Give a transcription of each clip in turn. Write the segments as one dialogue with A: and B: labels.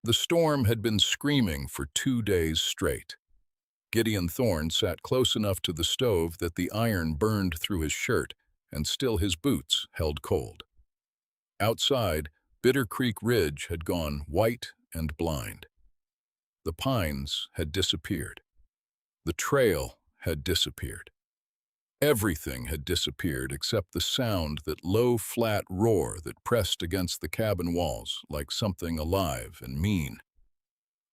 A: The storm had been screaming for 2 days straight. Gideon Thorne sat close enough to the stove that the iron burned through his shirt, and still his boots held cold. Outside, Bitter Creek Ridge had gone white and blind. The pines had disappeared. The trail had disappeared. Everything had disappeared except the sound, that low, flat roar that pressed against the cabin walls like something alive and mean.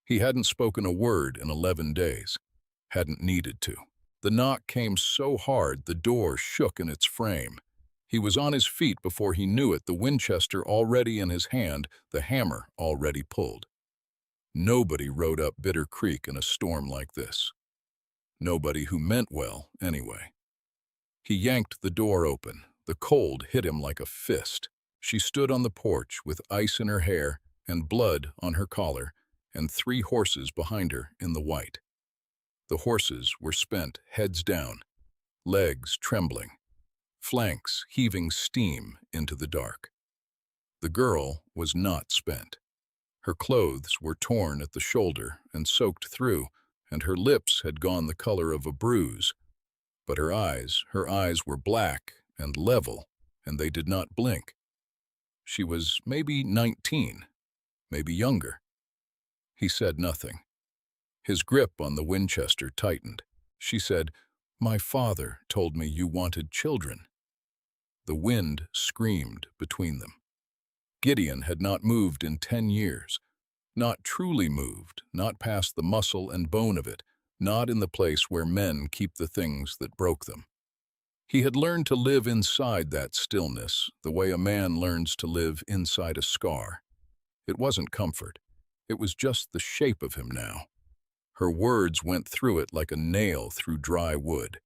A: He hadn't spoken a word in 11 days. Hadn't needed to. The knock came so hard the door shook in its frame. He was on his feet before he knew it, the Winchester already in his hand, the hammer already pulled. Nobody rode up Bitter Creek in a storm like this. Nobody who meant well, anyway. He yanked the door open. The cold hit him like a fist. She stood on the porch with ice in her hair and blood on her collar, and 3 horses behind her in the white. The horses were spent, heads down, legs trembling, flanks heaving steam into the dark. The girl was not spent. Her clothes were torn at the shoulder and soaked through, and her lips had gone the color of a bruise. But her eyes were black and level, and they did not blink. She was maybe 19, maybe younger. He said nothing. His grip on the Winchester tightened. She said, "My father told me you wanted children." The wind screamed between them. Gideon had not moved in 10 years. Not truly moved, not past the muscle and bone of it, not in the place where men keep the things that broke them. He had learned to live inside that stillness, the way a man learns to live inside a scar. It wasn't comfort. It was just the shape of him now. Her words went through it like a nail through dry wood.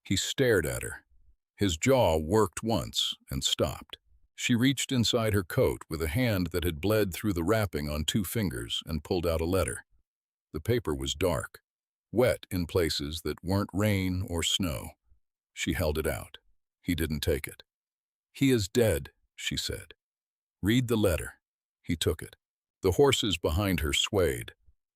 A: He stared at her. His jaw worked once and stopped. She reached inside her coat with a hand that had bled through the wrapping on 2 fingers and pulled out a letter. The paper was dark, wet in places that weren't rain or snow. She held it out. He didn't take it. "He is dead," she said. "Read the letter." He took it. The horses behind her swayed.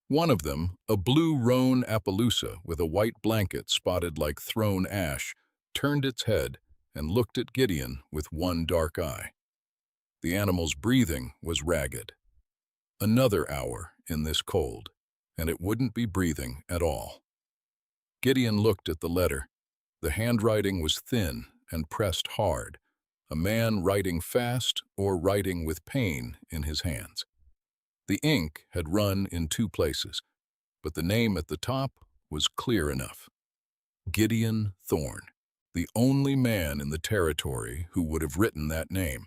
A: One of them, a blue roan Appaloosa with a white blanket spotted like thrown ash, turned its head and looked at Gideon with one dark eye. The animal's breathing was ragged. Another hour in this cold, and it wouldn't be breathing at all. Gideon looked at the letter. The handwriting was thin and pressed hard, a man writing fast or writing with pain in his hands. The ink had run in 2 places, but the name at the top was clear enough. Gideon Thorne, the only man in the territory who would have written that name,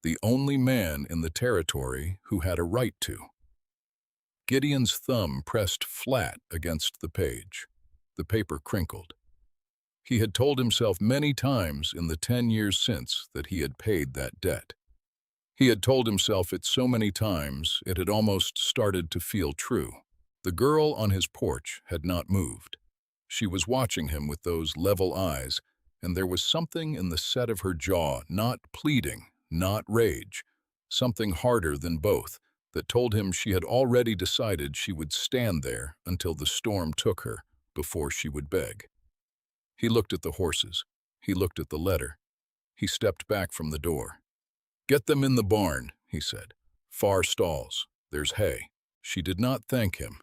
A: the only man in the territory who had a right to. Gideon's thumb pressed flat against the page. The paper crinkled. He had told himself many times in the 10 years since that he had paid that debt. He had told himself it so many times it had almost started to feel true. The girl on his porch had not moved. She was watching him with those level eyes, and there was something in the set of her jaw, not pleading, not rage, something harder than both, that told him she had already decided she would stand there until the storm took her, before she would beg. He looked at the horses. He looked at the letter. He stepped back from the door. "Get them in the barn," he said. "Far stalls. There's hay." She did not thank him.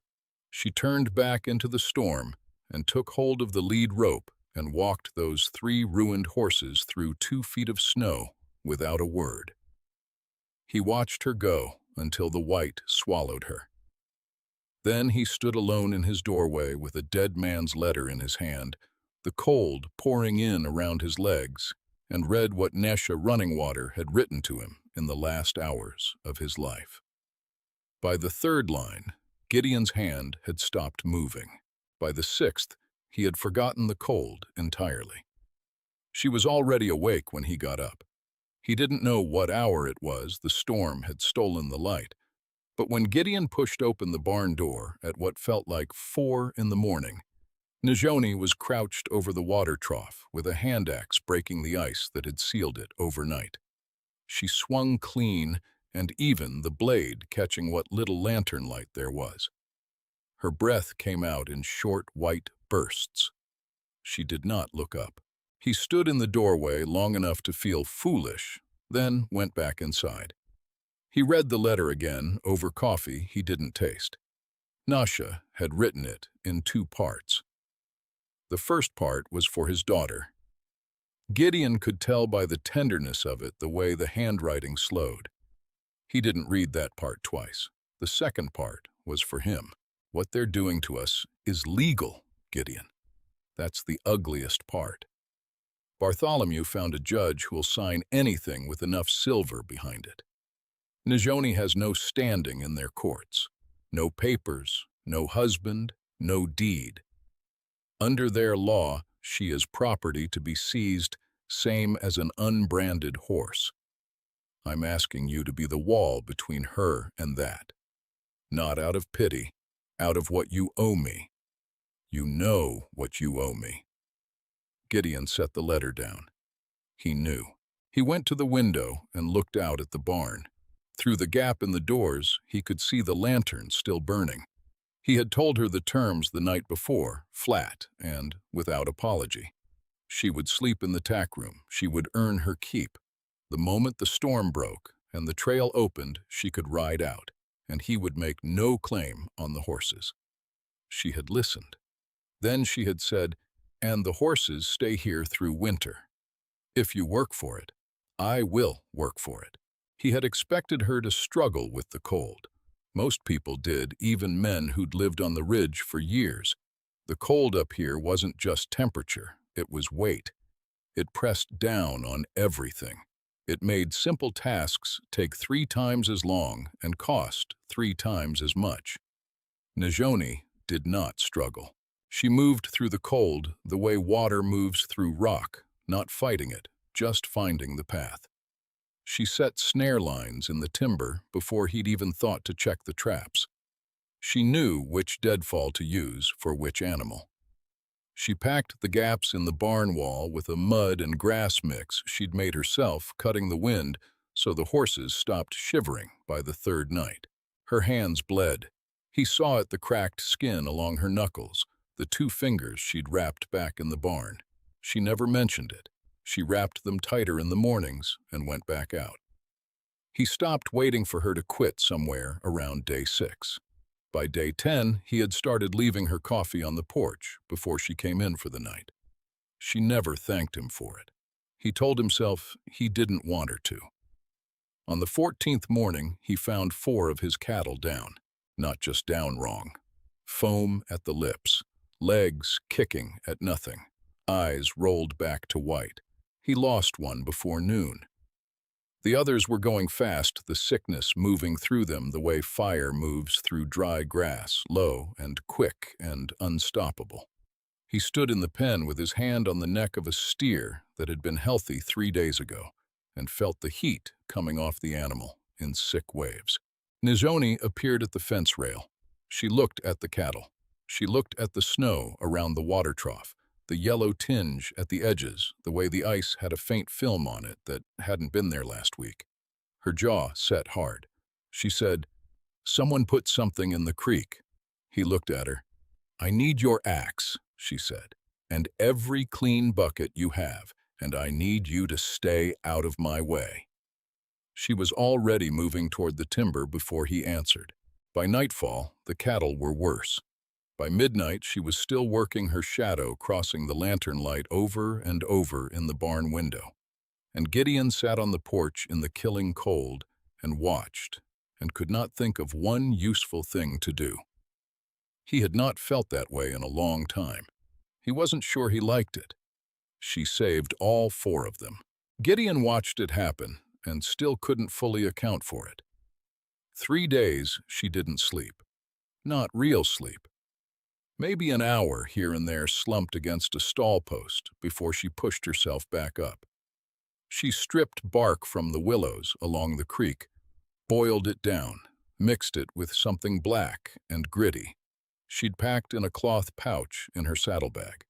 A: She turned back into the storm and took hold of the lead rope and walked those 3 ruined horses through 2 feet of snow without a word. He watched her go until the white swallowed her. Then he stood alone in his doorway with a dead man's letter in his hand, the cold pouring in around his legs, and read what Nesha Running Water had written to him in the last hours of his life. By the 3rd line, Gideon's hand had stopped moving. By the 6th, he had forgotten the cold entirely. She was already awake when he got up. He didn't know what hour it was. The storm had stolen the light. But when Gideon pushed open the barn door at what felt like 4 in the morning, Najoni was crouched over the water trough with a hand axe breaking the ice that had sealed it overnight. She swung clean, and even the blade catching what little lantern light there was. Her breath came out in short white bursts. She did not look up. He stood in the doorway long enough to feel foolish, then went back inside. He read the letter again over coffee he didn't taste. Nasha had written it in 2 parts. The first part was for his daughter. Gideon could tell by the tenderness of it the way the handwriting slowed. He didn't read that part twice. The second part was for him. What they're doing to us is legal, Gideon. That's the ugliest part. Bartholomew found a judge who'll sign anything with enough silver behind it. Najoni has no standing in their courts. No papers, no husband, no deed. Under their law, she is property to be seized, same as an unbranded horse. I'm asking you to be the wall between her and that. Not out of pity, out of what you owe me. You know what you owe me. Gideon set the letter down. He knew. He went to the window and looked out at the barn. Through the gap in the doors, he could see the lantern still burning. He had told her the terms the night before, flat and without apology. She would sleep in the tack room. She would earn her keep. The moment the storm broke and the trail opened, she could ride out, and he would make no claim on the horses. She had listened. Then she had said, "And the horses stay here through winter. If you work for it, I will work for it." He had expected her to struggle with the cold. Most people did, even men who'd lived on the ridge for years. The cold up here wasn't just temperature, it was weight. It pressed down on everything. It made simple tasks take 3 times as long and cost 3 times as much. Najoni did not struggle. She moved through the cold the way water moves through rock, not fighting it, just finding the path. She set snare lines in the timber before he'd even thought to check the traps. She knew which deadfall to use for which animal. She packed the gaps in the barn wall with a mud and grass mix she'd made herself, cutting the wind so the horses stopped shivering by the 3rd night. Her hands bled. He saw the cracked skin along her knuckles, the 2 fingers she'd wrapped back in the barn. She never mentioned it. She wrapped them tighter in the mornings and went back out. He stopped waiting for her to quit somewhere around day 6. By day 10, he had started leaving her coffee on the porch before she came in for the night. She never thanked him for it. He told himself he didn't want her to. On the 14th morning, he found 4 of his cattle down. Not just down wrong. Foam at the lips, legs kicking at nothing, eyes rolled back to white. He lost one before noon. The others were going fast, the sickness moving through them the way fire moves through dry grass, low and quick and unstoppable. He stood in the pen with his hand on the neck of a steer that had been healthy 3 days ago and felt the heat coming off the animal in sick waves. Najoni appeared at the fence rail. She looked at the cattle. She looked at the snow around the water trough, the yellow tinge at the edges, the way the ice had a faint film on it that hadn't been there last week. Her jaw set hard. She said, "Someone put something in the creek." He looked at her. "I need your axe," she said, "and every clean bucket you have, and I need you to stay out of my way." She was already moving toward the timber before he answered. By nightfall, the cattle were worse. By midnight, she was still working her shadow crossing the lantern light over and over in the barn window. And Gideon sat on the porch in the killing cold and watched and could not think of one useful thing to do. He had not felt that way in a long time. He wasn't sure he liked it. She saved all 4 of them. Gideon watched it happen and still couldn't fully account for it. 3 days she didn't sleep. Not real sleep. Maybe an hour here and there slumped against a stall post before she pushed herself back up. She stripped bark from the willows along the creek, boiled it down, mixed it with something black and gritty. She'd packed in a cloth pouch in her saddlebag.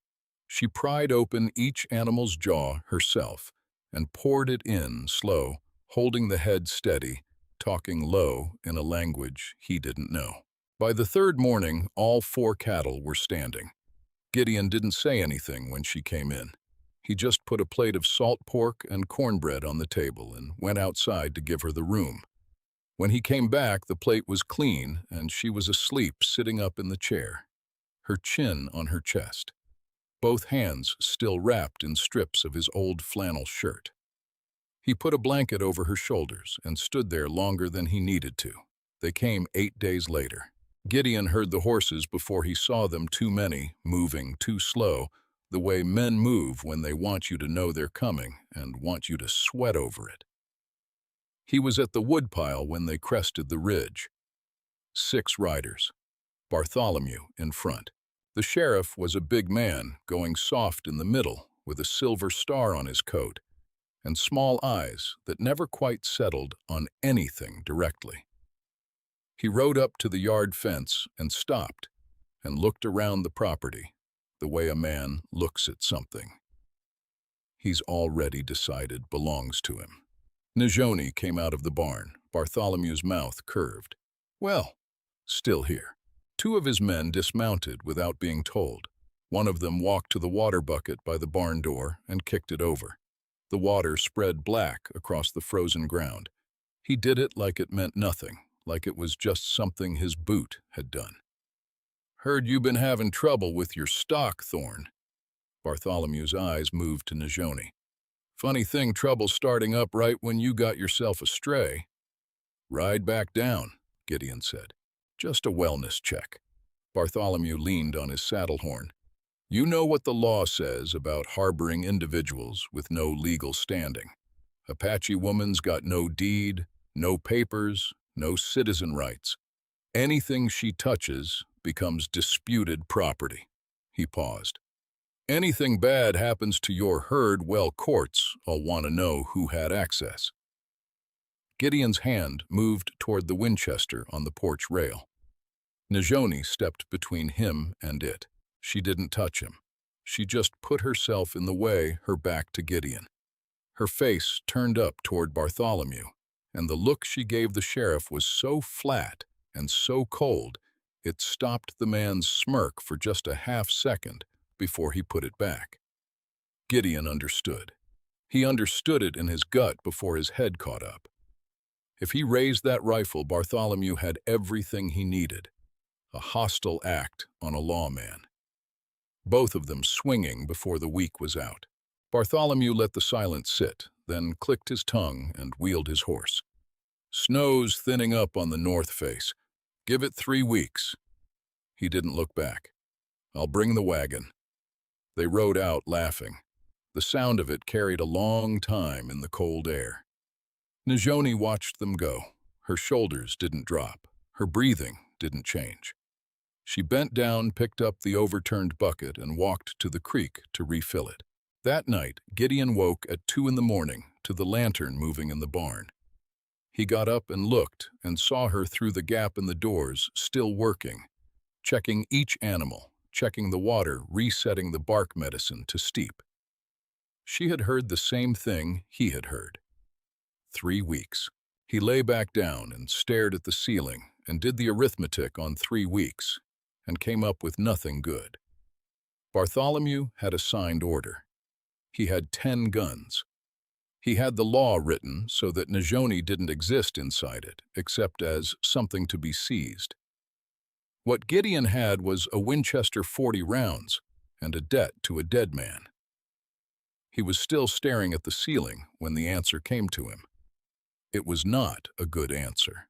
A: She pried open each animal's jaw herself and poured it in slow, holding the head steady, talking low in a language he didn't know. By the third morning, all 4 cattle were standing. Gideon didn't say anything when she came in. He just put a plate of salt pork and cornbread on the table and went outside to give her the room. When he came back, the plate was clean and she was asleep sitting up in the chair, her chin on her chest, both hands still wrapped in strips of his old flannel shirt. He put a blanket over her shoulders and stood there longer than he needed to. They came 8 days later. Gideon heard the horses before he saw them, too many, moving too slow, the way men move when they want you to know they're coming and want you to sweat over it. He was at the woodpile when they crested the ridge. 6 riders, Bartholomew in front. The sheriff was a big man, going soft in the middle, with a silver star on his coat, and small eyes that never quite settled on anything directly. He rode up to the yard fence and stopped and looked around the property, the way a man looks at something he's already decided belongs to him. Najoni came out of the barn, Bartholomew's mouth curved. Well, still here. 2 of his men dismounted without being told. One of them walked to the water bucket by the barn door and kicked it over. The water spread black across the frozen ground. He did it like it meant nothing, like it was just something his boot had done. Heard you been having trouble with your stock, Thorn. Bartholomew's eyes moved to Najoni. Funny thing, trouble starting up right when you got yourself astray. Ride back down, Gideon said. Just a wellness check. Bartholomew leaned on his saddle horn. You know what the law says about harboring individuals with no legal standing. Apache woman's got no deed, no papers, no citizen rights. Anything she touches becomes disputed property. He paused. Anything bad happens to your herd, well, courts will want to know who had access. Gideon's hand moved toward the Winchester on the porch rail. Najoni stepped between him and it. She didn't touch him. She just put herself in the way, her back to Gideon. Her face turned up toward Bartholomew, and the look she gave the sheriff was so flat and so cold, it stopped the man's smirk for just a half-second before he put it back. Gideon understood. He understood it in his gut before his head caught up. If he raised that rifle, Bartholomew had everything he needed. A hostile act on a lawman. Both of them swinging before the week was out. Bartholomew let the silence sit, then clicked his tongue and wheeled his horse. Snow's thinning up on the north face. Give it 3 weeks. He didn't look back. I'll bring the wagon. They rode out laughing. The sound of it carried a long time in the cold air. Najoni watched them go. Her shoulders didn't drop. Her breathing didn't change. She bent down, picked up the overturned bucket, and walked to the creek to refill it. That night, Gideon woke at 2 in the morning to the lantern moving in the barn. He got up and looked and saw her through the gap in the doors, still working, checking each animal, checking the water, resetting the bark medicine to steep. She had heard the same thing he had heard. 3 weeks. He lay back down and stared at the ceiling and did the arithmetic on 3 weeks and came up with nothing good. Bartholomew had a signed order. He had 10 guns. He had the law written so that Najoni didn't exist inside it, except as something to be seized. What Gideon had was a Winchester 40 rounds and a debt to a dead man. He was still staring at the ceiling when the answer came to him. It was not a good answer.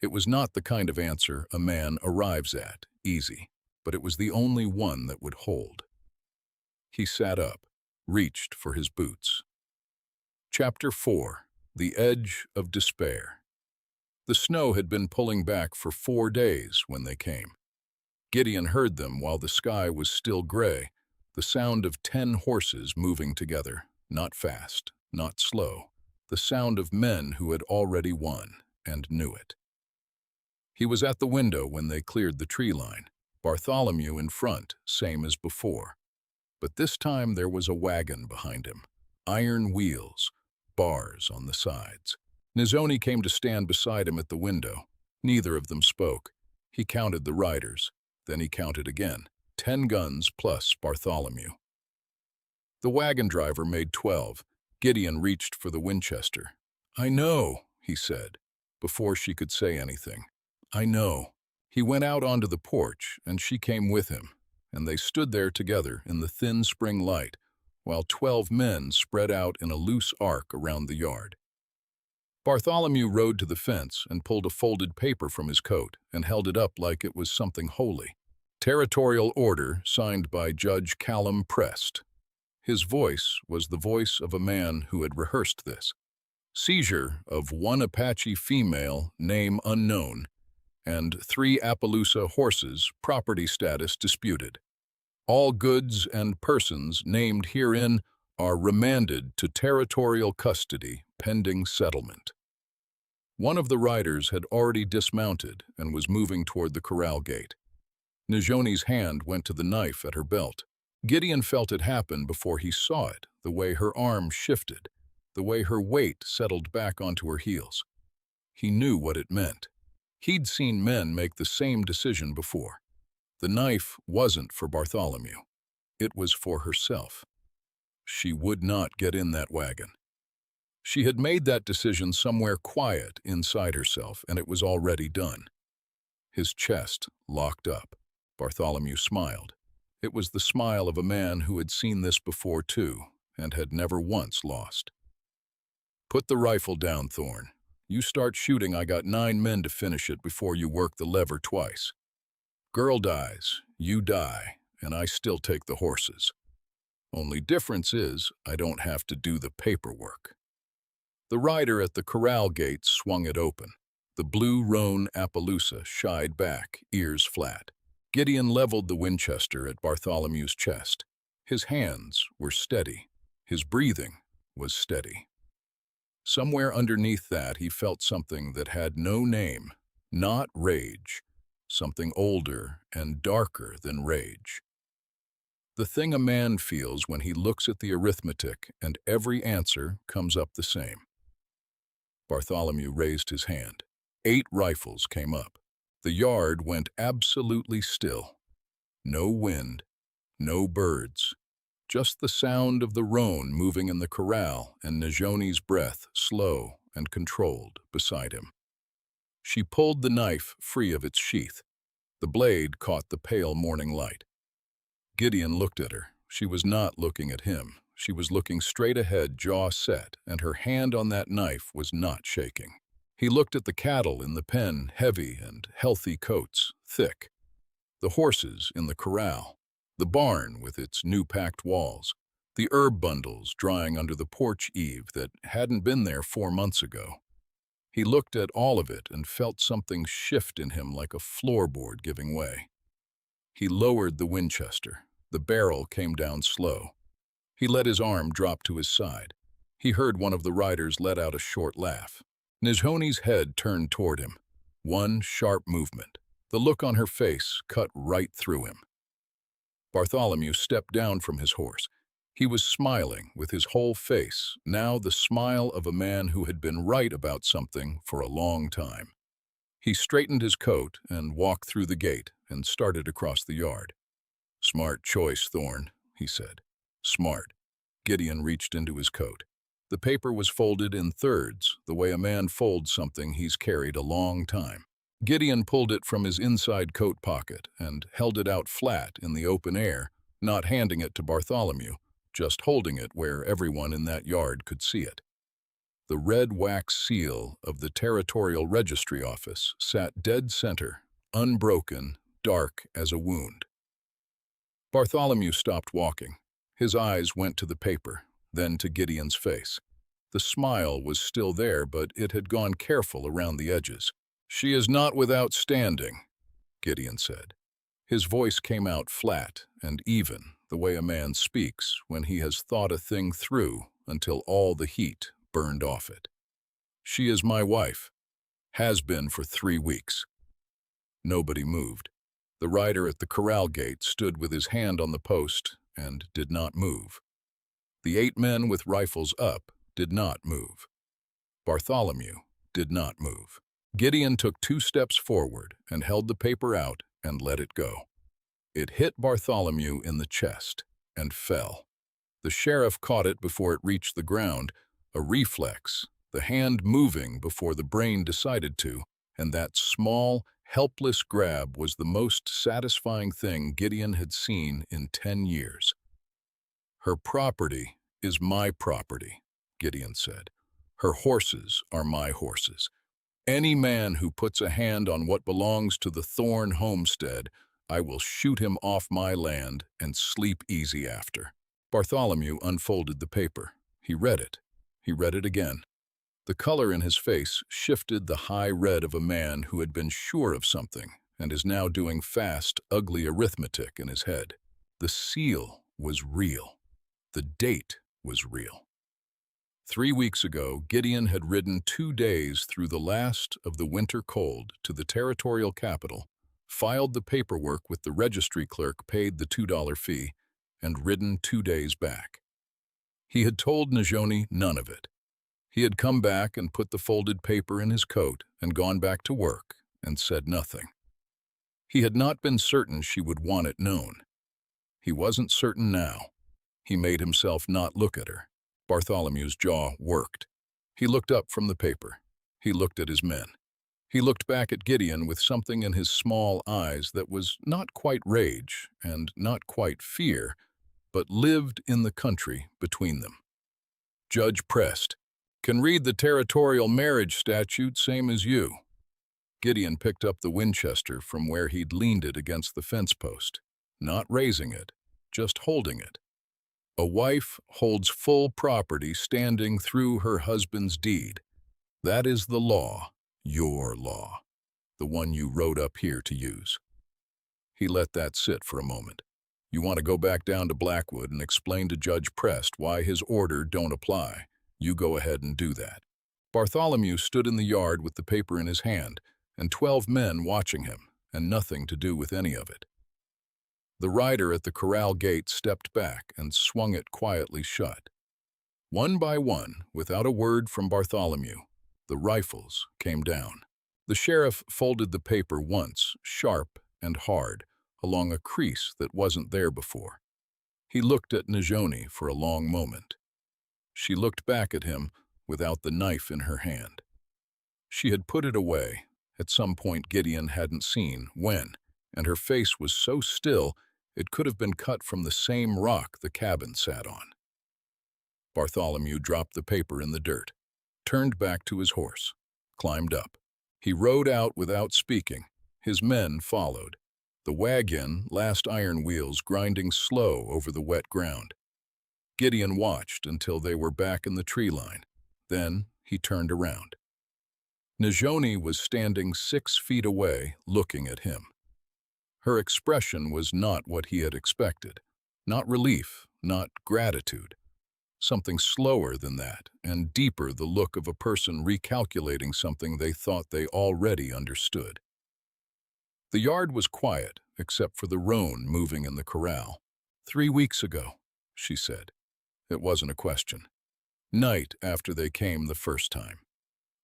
A: It was not the kind of answer a man arrives at, easy, but it was the only one that would hold. He sat up, reached for his boots. Chapter 4. The Edge of Despair. The snow had been pulling back for 4 days when they came. Gideon heard them while the sky was still gray, the sound of 10 horses moving together, not fast, not slow, the sound of men who had already won and knew it. He was at the window when they cleared the tree line, Bartholomew in front, same as before. But this time there was a wagon behind him, iron wheels, bars on the sides. Nizoni came to stand beside him at the window. Neither of them spoke. He counted the riders. Then he counted again. 10 guns plus Bartholomew. The wagon driver made 12. Gideon reached for the Winchester. "I know," he said, before she could say anything. "I know." He went out onto the porch, and she came with him, and they stood there together in the thin spring light, while 12 men spread out in a loose arc around the yard. Bartholomew rode to the fence and pulled a folded paper from his coat and held it up like it was something holy. Territorial order signed by Judge Callum Prest. His voice was the voice of a man who had rehearsed this. Seizure of 1 Apache female, name unknown, and 3 Appaloosa horses, property status disputed. All goods and persons named herein are remanded to territorial custody pending settlement. One of the riders had already dismounted and was moving toward the corral gate. Nizoni's hand went to the knife at her belt. Gideon felt it happen before he saw it, the way her arm shifted, the way her weight settled back onto her heels. He knew what it meant. He'd seen men make the same decision before. The knife wasn't for Bartholomew. It was for herself. She would not get in that wagon. She had made that decision somewhere quiet inside herself, and it was already done. His chest locked up. Bartholomew smiled. It was the smile of a man who had seen this before too, and had never once lost. "Put the rifle down, Thorne. You start shooting, I got 9 men to finish it before you work the lever twice. Girl dies, you die, and I still take the horses. Only difference is, I don't have to do the paperwork." The rider at the corral gate swung it open. The blue roan Appaloosa shied back, ears flat. Gideon leveled the Winchester at Bartholomew's chest. His hands were steady. His breathing was steady. Somewhere underneath that, he felt something that had no name, not rage, something older and darker than rage. The thing a man feels when he looks at the arithmetic and every answer comes up the same. Bartholomew raised his hand. 8 rifles came up. The yard went absolutely still. No wind, no birds, just the sound of the roan moving in the corral and Nizoni's breath slow and controlled beside him. She pulled the knife free of its sheath. The blade caught the pale morning light. Gideon looked at her. She was not looking at him. She was looking straight ahead, jaw set, and her hand on that knife was not shaking. He looked at the cattle in the pen, heavy and healthy coats, thick. The horses in the corral. The barn with its new-packed walls. The herb bundles drying under the porch eave that hadn't been there 4 months ago. He looked at all of it and felt something shift in him like a floorboard giving way. He lowered the Winchester. The barrel came down slow. He let his arm drop to his side. He heard one of the riders let out a short laugh. Nizoni's head turned toward him. One sharp movement. The look on her face cut right through him. Bartholomew stepped down from his horse. He was smiling with his whole face, now the smile of a man who had been right about something for a long time. He straightened his coat and walked through the gate and started across the yard. "Smart choice, Thorne," he said. "Smart." Gideon reached into his coat. The paper was folded in thirds, the way a man folds something he's carried a long time. Gideon pulled it from his inside coat pocket and held it out flat in the open air, not handing it to Bartholomew, just holding it where everyone in that yard could see it. The red wax seal of the Territorial Registry Office sat dead center, unbroken, dark as a wound. Bartholomew stopped walking. His eyes went to the paper, then to Gideon's face. The smile was still there, but it had gone careful around the edges. "She is not without standing," Gideon said. His voice came out flat and even, the way a man speaks when he has thought a thing through until all the heat burned off it. "She is my wife. Has been for 3 weeks." Nobody moved. The rider at the corral gate stood with his hand on the post and did not move. The 8 men with rifles up did not move. Bartholomew did not move. Gideon took 2 steps forward and held the paper out and let it go. It hit Bartholomew in the chest and fell. The sheriff caught it before it reached the ground, a reflex, the hand moving before the brain decided to, and that small, helpless grab was the most satisfying thing Gideon had seen in 10 years. "Her property is my property," Gideon said. "Her horses are my horses. Any man who puts a hand on what belongs to the Thorne homestead, I will shoot him off my land and sleep easy after." Bartholomew unfolded the paper. He read it. He read it again. The color in his face shifted the high red of a man who had been sure of something and is now doing fast, ugly arithmetic in his head. The seal was real. The date was real. 3 weeks ago, Gideon had ridden 2 days through the last of the winter cold to the territorial capital, filed the paperwork with the registry clerk, paid the $2 fee, and ridden 2 days back. He had told Najoni none of it. He had come back and put the folded paper in his coat and gone back to work and said nothing. He had not been certain she would want it known. He wasn't certain now. He made himself not look at her. Bartholomew's jaw worked. He looked up from the paper. He looked at his men. He looked back at Gideon with something in his small eyes that was not quite rage and not quite fear, but lived in the country between them. "Judge pressed. Can read the territorial marriage statute same as you." Gideon picked up the Winchester from where he'd leaned it against the fence post, not raising it, just holding it. "A wife holds full property standing through her husband's deed. That is the law, your law, the one you wrote up here to use." He let that sit for a moment. "You want to go back down to Blackwood and explain to Judge Prest why his order don't apply. You go ahead and do that." Bartholomew stood in the yard with the paper in his hand, and 12 men watching him, and nothing to do with any of it. The rider at the corral gate stepped back and swung it quietly shut. One by one, without a word from Bartholomew, the rifles came down. The sheriff folded the paper once, sharp and hard, along a crease that wasn't there before. He looked at Najoni for a long moment. She looked back at him without the knife in her hand. She had put it away, at some point Gideon hadn't seen when, and her face was so still it could have been cut from the same rock the cabin sat on. Bartholomew dropped the paper in the dirt, turned back to his horse, climbed up. He rode out without speaking. His men followed. The wagon, last iron wheels grinding slow over the wet ground. Gideon watched until they were back in the tree line. Then he turned around. Najoni was standing 6 feet away, looking at him. Her expression was not what he had expected. Not relief, not gratitude. Something slower than that, and deeper, the look of a person recalculating something they thought they already understood. The yard was quiet, except for the roan moving in the corral. 3 weeks ago, she said. It wasn't a question. Night after they came the first time.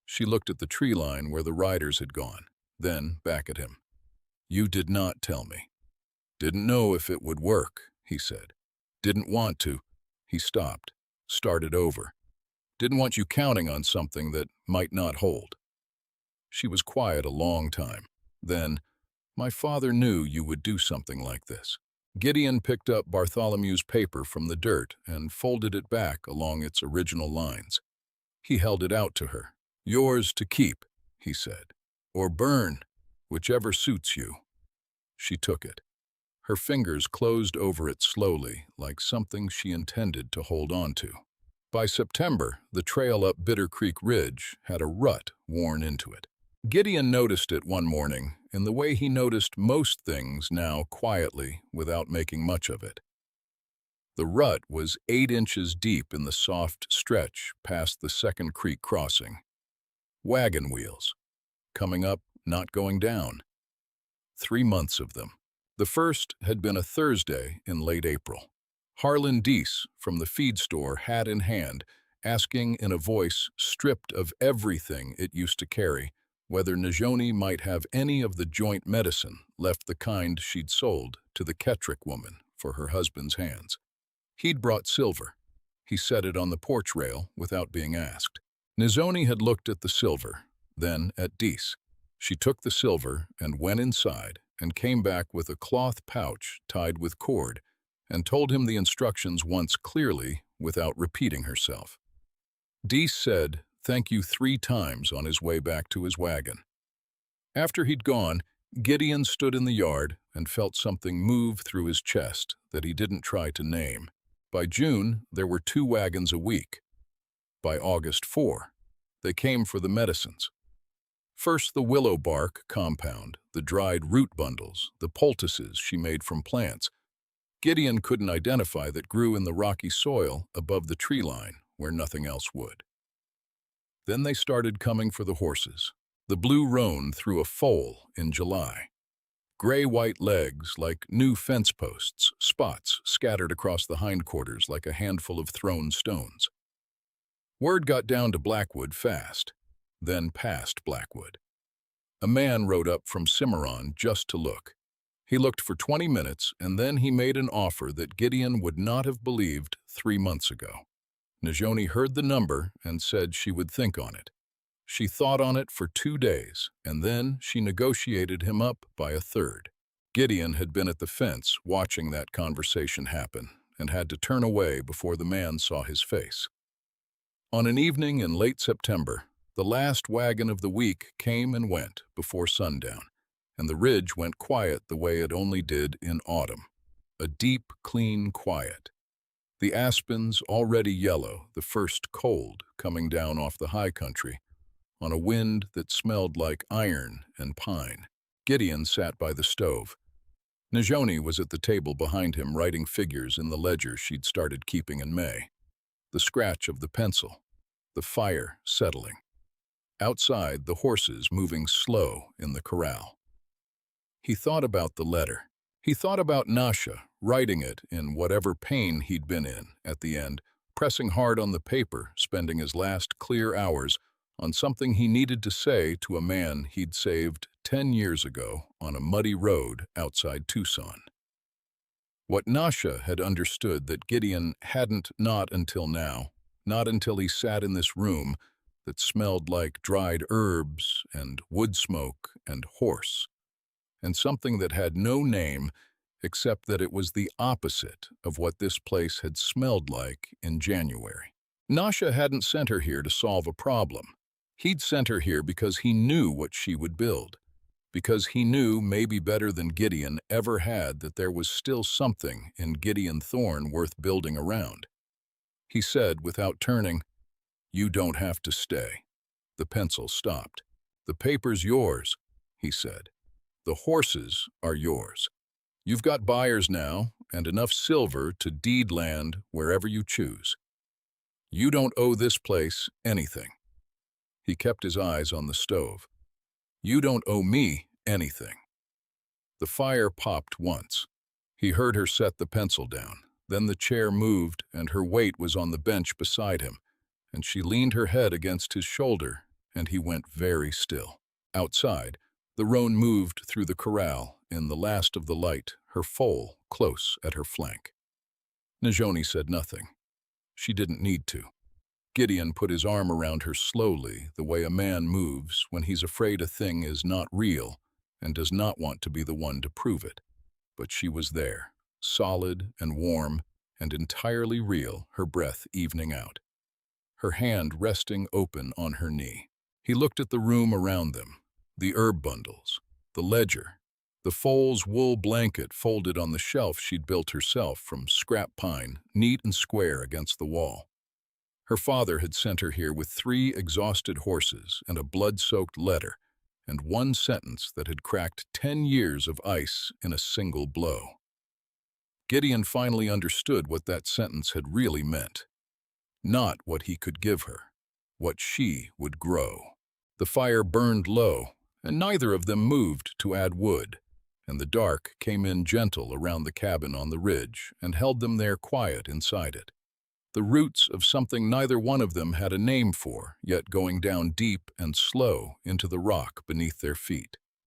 A: She looked at the tree line where the riders had gone, then back at him. "You did not tell me." "Didn't know if it would work," he said. "Didn't want to." He stopped, started over. "Didn't want you counting on something that might not hold." She was quiet a long time. Then, "My father knew you would do something like this." Gideon picked up Bartholomew's paper from the dirt and folded it back along its original lines. He held it out to her. "Yours to keep," he said, "or burn, whichever suits you." She took it. Her fingers closed over it slowly, like something she intended to hold on to. By September, the trail up Bitter Creek Ridge had a rut worn into it. Gideon noticed it one morning in the way he noticed most things now quietly without making much of it. The rut was 8 inches deep in the soft stretch past the second creek crossing. Wagon wheels. Coming up, not going down. 3 months of them. The first had been a Thursday in late April. Harlan Deese, from the feed store, hat in hand, asking in a voice stripped of everything it used to carry whether Najoni might have any of the joint medicine left, the kind she'd sold to the Kettrick woman for her husband's hands. He'd brought silver. He set it on the porch rail without being asked. Nizoni had looked at the silver, then at Dees. She took the silver and went inside and came back with a cloth pouch tied with cord and told him the instructions once clearly without repeating herself. Dees said thank you 3 times on his way back to his wagon. After he'd gone, Gideon stood in the yard and felt something move through his chest that he didn't try to name. By June, there were 2 wagons a week. By August, 4. They came for the medicines. First, the willow bark compound, the dried root bundles, the poultices she made from plants. Gideon couldn't identify that grew in the rocky soil above the tree line where nothing else would. Then they started coming for the horses. The blue roan threw a foal in July. Gray-white legs like new fence posts, spots scattered across the hindquarters like a handful of thrown stones. Word got down to Blackwood fast, then past Blackwood. A man rode up from Cimarron just to look. He looked for 20 minutes, and then he made an offer that Gideon would not have believed 3 months ago. Najoni heard the number and said she would think on it. She thought on it for 2 days, and then she negotiated him up by a third. Gideon had been at the fence watching that conversation happen and had to turn away before the man saw his face. On an evening in late September, the last wagon of the week came and went before sundown, and the ridge went quiet the way it only did in autumn. A deep, clean quiet. The aspens already yellow, the first cold coming down off the high country, on a wind that smelled like iron and pine. Gideon sat by the stove. Najoni was at the table behind him writing figures in the ledger she'd started keeping in May. The scratch of the pencil, the fire settling. Outside, the horses moving slow in the corral. He thought about the letter. He thought about Nasha, writing it in whatever pain he'd been in at the end, pressing hard on the paper, spending his last clear hours on something he needed to say to a man he'd saved 10 years ago on a muddy road outside Tucson. What Nasha had understood that Gideon hadn't, not until now, not until he sat in this room that smelled like dried herbs and wood smoke and horse, and something that had no name except that it was the opposite of what this place had smelled like in January. Nasha hadn't sent her here to solve a problem. He'd sent her here because he knew what she would build, because he knew maybe better than Gideon ever had that there was still something in Gideon Thorne worth building around. He said without turning, "You don't have to stay." The pencil stopped. "The paper's yours," he said. "The horses are yours. You've got buyers now and enough silver to deed land wherever you choose. You don't owe this place anything." He kept his eyes on the stove. "You don't owe me anything." The fire popped once. He heard her set the pencil down. Then the chair moved and her weight was on the bench beside him, and she leaned her head against his shoulder, and he went very still. Outside, the roan moved through the corral in the last of the light, her foal close at her flank. Najoni said nothing. She didn't need to. Gideon put his arm around her slowly, the way a man moves when he's afraid a thing is not real and does not want to be the one to prove it. But she was there, solid and warm and entirely real, her breath evening out, her hand resting open on her knee. He looked at the room around them, the herb bundles, the ledger, the foal's wool blanket folded on the shelf she'd built herself from scrap pine, neat and square against the wall. Her father had sent her here with 3 exhausted horses and a blood-soaked letter, and 1 sentence that had cracked 10 years of ice in a single blow. Gideon finally understood what that sentence had really meant. Not what he could give her, what she would grow. The fire burned low, and neither of them moved to add wood, and the dark came in gentle around the cabin on the ridge and held them there quiet inside it. the roots of something neither one of them had a name for, yet going down deep and slow into the rock beneath their feet.